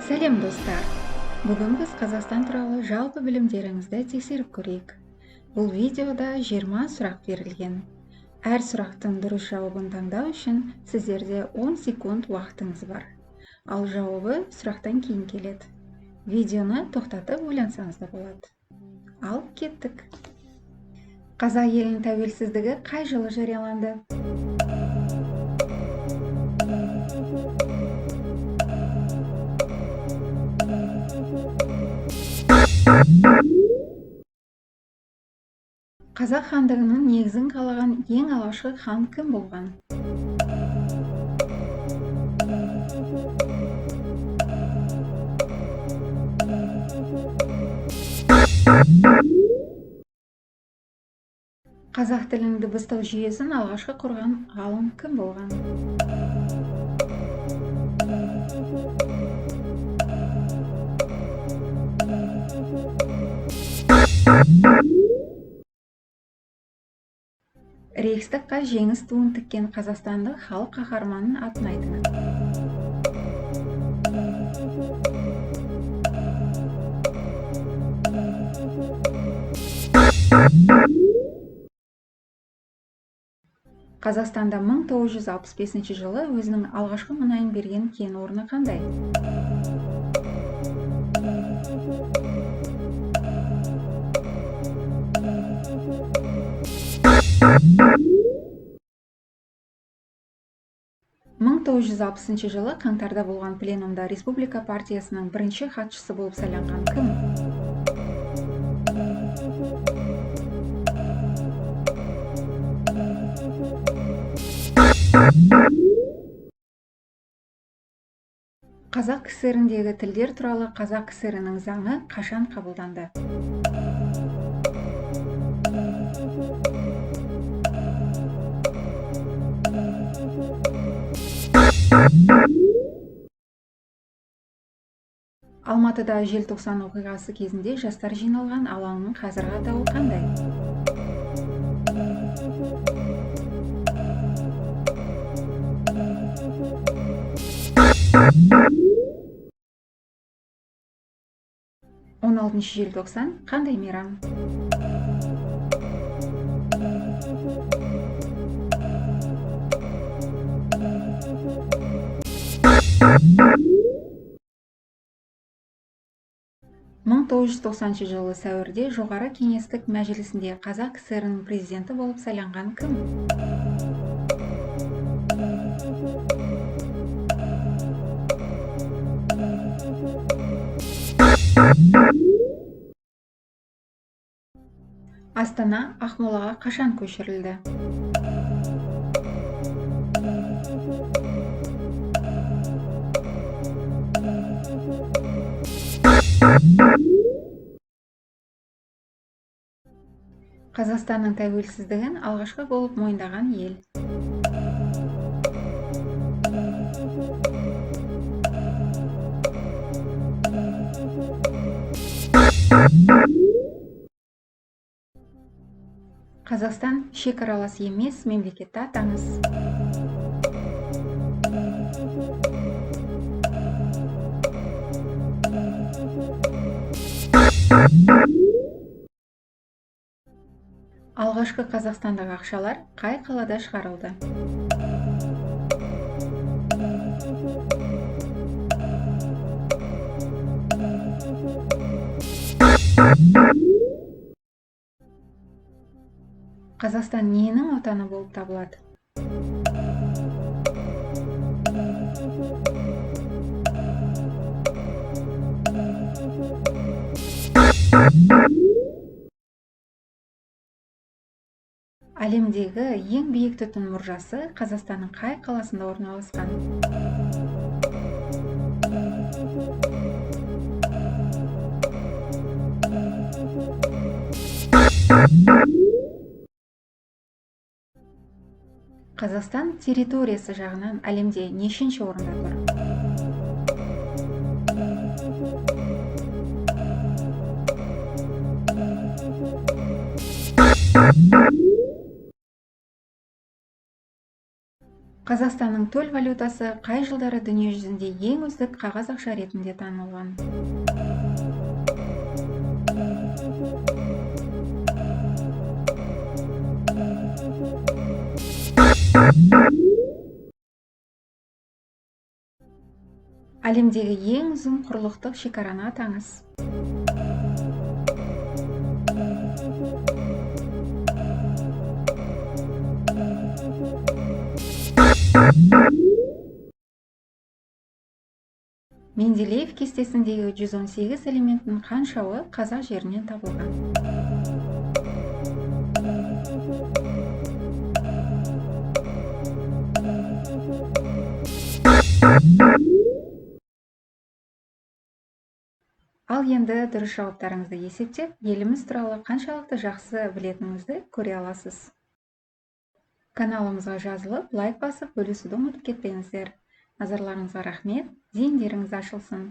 Сәлем достар! Бүгін біз Қазақстан туралы жалпы білімдеріңізді тексеріп көрейік. Бұл видеода 20 сұрақ берілген. Әр сұрақтың дұрыс жауабын таңдау үшін сіздерде 10 секунд уақытыңыз бар. Ал жауабы сұрақтан кейін келеді. Видеоны тоқтатып ойлансаңыз да болады. Ал кеттік. Қазақ елінің тәуелсіздігі қай жылы жарияланды? Қазақ хандығының негізін қалаған ең алғашқы хан кім болған? Қазақ тілінің дыбыстық жүйесін алғашқы құрған ғалым кім болған? Рейхстагқа жеңіс туын тіккен қазақстандық халық қаһарманының атын айтыңыз. Қазақстанда 1965 жылы өзінің алғашқы мұнайын берген кен орны қандай? Мың 1960 жылы қаңтарда болған пленумда Республика партиясының бірінші хатшысы болып сайланған кім? Қазақ КСР-індегі тілдер туралы Қазақ КСР-інің заңы қашан қабылданды? Алматыда желтоқсан оқиғасы кезінде жастар жиналған алаңның қазіргі атауы қандай? Он 16 желтоқсан қандай мейрам? Мың 1990 жылы сәуірде жоғары кеңестік мәжілісінде Қазақ КСР-інің президенті болып сайланған кім? Астана Ақмолаға қашан көшірілді? Қазақстанның тәуелсіздігін алғашқы болып мойындаған ел? Қазақстан шекаралас емес мемлекетті атаңыз. Алғашқы Қазақстандағы ақшалар қай қалада шығарылды? Қазақстан ненің отаны болып табылады? Әлемдегі ең биік түтін мұржасы Қазақстанның қай қаласында орналасқан? Қазақстан территориясы жағынан әлемде нешінші орында тұр? Қазақстанның төл валютасы қай жылдары дүние жүзінде ең үздік қағаз ақша ретінде танылған? Әлемдегі ең ұзын құрлықтық шекараны атаңыз. Менделеев кестесіндегі 118 элементтің қаншауы қазақ жерінен табылған? Ал енді дұрыс жауаптарыңызды есептеп, еліміз туралы қаншалықты жақсы білетініңізді көре аласыз. Каналымызға жазылып, лайк басып, бөлісуді ұмытып кетпеңіздер. Назарларыңызға рахмет, зейіндеріңіз ашылсын.